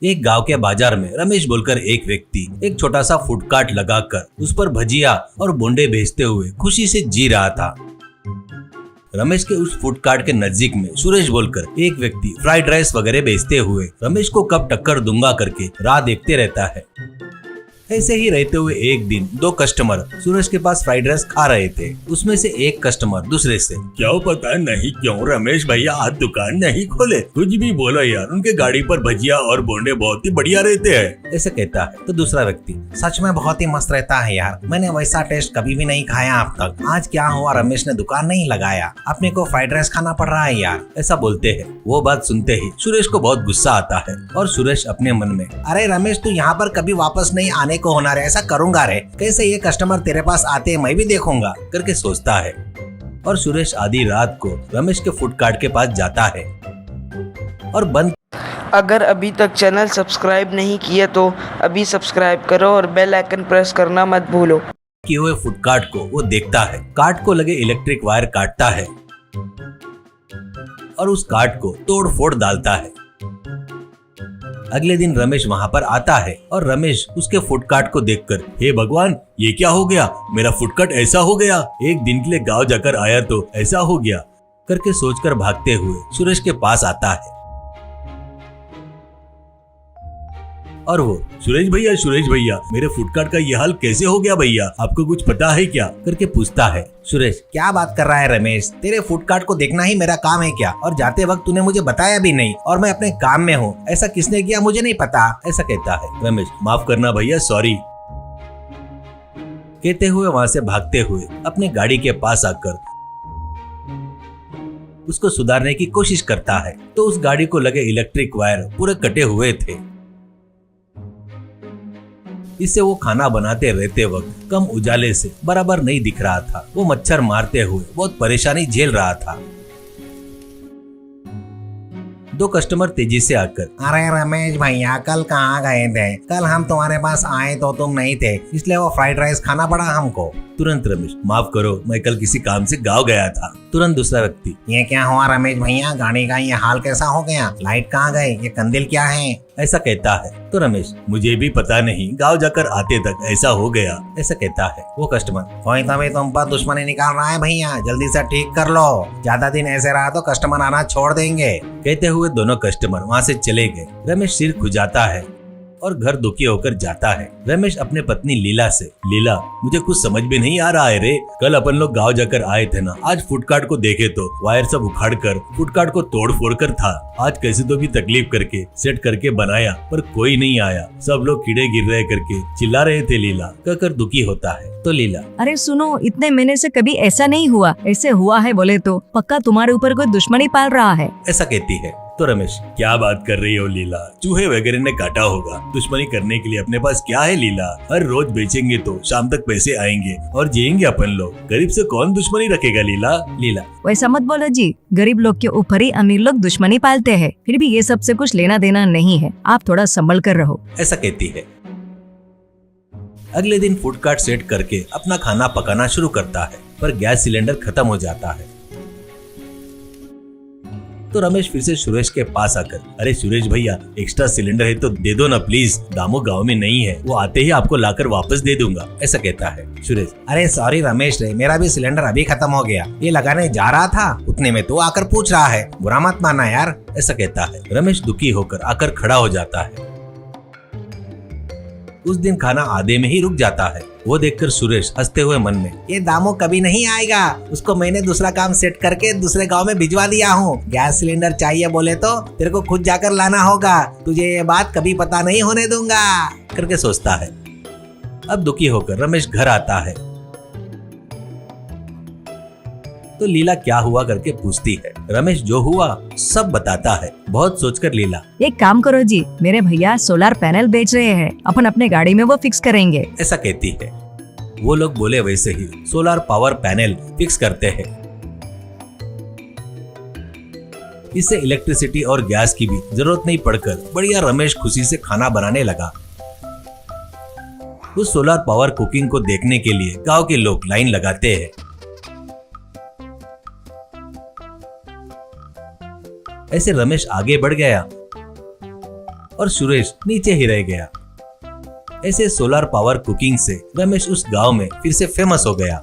एक गांव के बाजार में रमेश बोलकर एक व्यक्ति एक छोटा सा फूड कार्ट लगाकर उस पर भजिया और बोंडे बेचते हुए खुशी से जी रहा था। रमेश के उस फूड कार्ट के नजदीक में सुरेश बोलकर एक व्यक्ति फ्राइड राइस वगैरह बेचते हुए रमेश को कब टक्कर दूंगा करके राह देखते रहता है। ऐसे ही रहते हुए एक दिन दो कस्टमर सुरेश के पास फ्राइड राइस खा रहे थे। उसमें से एक कस्टमर दूसरे से, क्या पता नहीं क्यों रमेश भैया आज दुकान नहीं खोले, कुछ भी बोलो यार, उनके गाड़ी पर भजिया और बोंडे बहुत ही बढ़िया रहते हैं, ऐसे कहता है। तो दूसरा व्यक्ति, सच में बहुत ही मस्त रहता है यार, मैंने वैसा टेस्ट कभी भी नहीं खाया अब तक। आज क्या हुआ, रमेश ने दुकान नहीं लगाया, अपने को फ्राइड राइस खाना पड़ रहा है यार, ऐसा बोलते हैं। वो बात सुनते ही सुरेश को बहुत गुस्सा आता है और सुरेश अपने मन में, अरे रमेश तू यहाँ पर कभी वापस नहीं आने को होना रे, ऐसा करूंगा रे, कैसे ये कस्टमर तेरे पास आते हैं मैं भी देखूंगा करके सोचता है। और सुरेश आधी रात को रमेश के फूड कार्ट के पास जाता है और बंद। अगर अभी तक चैनल सब्सक्राइब नहीं किया तो अभी सब्सक्राइब करो और बेल आइकन प्रेस करना मत भूलो। किए हुए फूड कार्ट को वो देखता है, कार्ट को लगे इलेक्ट्रिक वायर काटता है और उस कार्ट को तोड़ फोड़ डालता है। अगले दिन रमेश वहाँ पर आता है और रमेश उसके फूड कार्ट को देखकर, हे भगवान ये क्या हो गया, मेरा फूड कार्ट ऐसा हो गया, एक दिन के लिए गांव जाकर आया तो ऐसा हो गया करके सोचकर भागते हुए सुरेश के पास आता है और वो, सुरेश भैया मेरे फूड कार्ट का ये हाल कैसे हो गया भैया, आपको कुछ पता है क्या करके पूछता है। सुरेश, क्या बात कर रहा है रमेश, तेरे फूड कार्ट को देखना ही मेरा काम है क्या, और जाते वक्त तूने मुझे बताया भी नहीं, और मैं अपने काम में हूँ, ऐसा किसने किया मुझे नहीं पता, ऐसा कहता है। रमेश, माफ करना भैया, सॉरी कहते हुए वहाँ से भागते हुए अपने गाड़ी के पास आकर उसको सुधारने की कोशिश करता है तो उस गाड़ी को लगे इलेक्ट्रिक वायर पूरे कटे हुए थे। इससे वो खाना बनाते रहते वक्त कम उजाले से बराबर नहीं दिख रहा था। वो मच्छर मारते हुए बहुत परेशानी झेल रहा था। दो कस्टमर तेजी से आकर, अरे रमेश भैया कल कहाँ गए थे, कल हम तुम्हारे पास आए तो तुम नहीं थे, इसलिए वो फ्राइड राइस खाना पड़ा हमको। तुरंत रमेश, माफ करो मैं कल किसी काम से गाँव गया था। तुरंत दूसरा व्यक्ति, ये क्या हुआ रमेश भैया, गाड़ी का ये हाल कैसा हो गया, लाइट कहाँ गए, ये कंदील क्या है, ऐसा कहता है। तो रमेश, मुझे भी पता नहीं, गाँव जाकर आते तक ऐसा हो गया, ऐसा कहता है। वो कस्टमर, कोई तभी तुम पर दुश्मनी निकाल रहा है भैया, जल्दी से ठीक कर लो, ज्यादा दिन ऐसे रहा तो कस्टमर आना छोड़ देंगे। कहते हुए दोनों कस्टमर वहाँ से चले गए। रमेश सिर खुजाता है और घर दुखी होकर जाता है। रमेश अपने पत्नी लीला से, लीला मुझे कुछ समझ में नहीं आ रहा है रे, कल अपन लोग गांव जाकर आए थे ना, आज फूड कार्ट को देखे तो वायर सब उखाड़ कर फूड कार्ट को तोड़ फोड़ कर था, आज कैसे तो भी तकलीफ करके सेट करके बनाया पर कोई नहीं आया, सब लोग कीड़े गिर रहे करके चिल्ला रहे थे, लीला कहकर दुखी होता है। तो लीला, अरे सुनो, इतने महीने से कभी ऐसा नहीं हुआ, ऐसे हुआ है बोले तो पक्का तुम्हारे ऊपर कोई दुश्मनी पाल रहा है, ऐसा कहती है। तो रमेश, क्या बात कर रही हो लीला, चूहे वगैरह ने काटा होगा, दुश्मनी करने के लिए अपने पास क्या है लीला, हर रोज बेचेंगे तो शाम तक पैसे आएंगे और जिएंगे अपन लोग, गरीब से कौन दुश्मनी रखेगा लीला। लीला, वैसा मत बोलो जी, गरीब लोग के ऊपर ही अमीर लोग दुश्मनी पालते हैं, फिर भी ये सब से कुछ लेना देना नहीं है, आप थोड़ा संभल कर रहो, ऐसा कहती है। अगले दिन फूड कार्ट सेट करके अपना खाना पकाना शुरू करता है पर गैस सिलेंडर खत्म हो जाता है। तो रमेश फिर से सुरेश के पास आकर, अरे सुरेश भैया एक्स्ट्रा सिलेंडर है तो दे दो ना प्लीज, दामू गांव में नहीं है, वो आते ही आपको लाकर वापस दे दूंगा, ऐसा कहता है। सुरेश, अरे सॉरी रमेश रे, मेरा भी सिलेंडर अभी खत्म हो गया, ये लगाने जा रहा था, उतने में तू आकर पूछ रहा है, बुरा मत मानना यार, ऐसा कहता है। रमेश दुखी होकर आकर खड़ा हो जाता है। उस दिन खाना आधे में ही रुक जाता है। वो देखकर सुरेश हंसते हुए मन में, ये दामू कभी नहीं आएगा, उसको मैंने दूसरा काम सेट करके दूसरे गांव में भिजवा दिया हूँ, गैस सिलेंडर चाहिए बोले तो तेरे को खुद जाकर लाना होगा, तुझे ये बात कभी पता नहीं होने दूंगा करके सोचता है। अब दुखी होकर रमेश घर आता है तो लीला क्या हुआ करके पूछती है। रमेश जो हुआ सब बताता है। बहुत सोचकर लीला, एक काम करो जी, मेरे भैया सोलर पैनल बेच रहे हैं, अपन अपने गाड़ी में वो फिक्स करेंगे, ऐसा कहती है। वो लोग बोले वैसे ही सोलर पावर पैनल फिक्स करते हैं। इससे इलेक्ट्रिसिटी और गैस की भी जरूरत नहीं पड़कर बढ़िया रमेश खुशी से खाना बनाने लगा। उस सोलर पावर कुकिंग को देखने के लिए गांव के लोग लाइन लगाते हैं। ऐसे रमेश आगे बढ़ गया और सुरेश नीचे ही रह गया। ऐसे सोलर पावर कुकिंग से रमेश उस गांव में फिर से फेमस हो गया।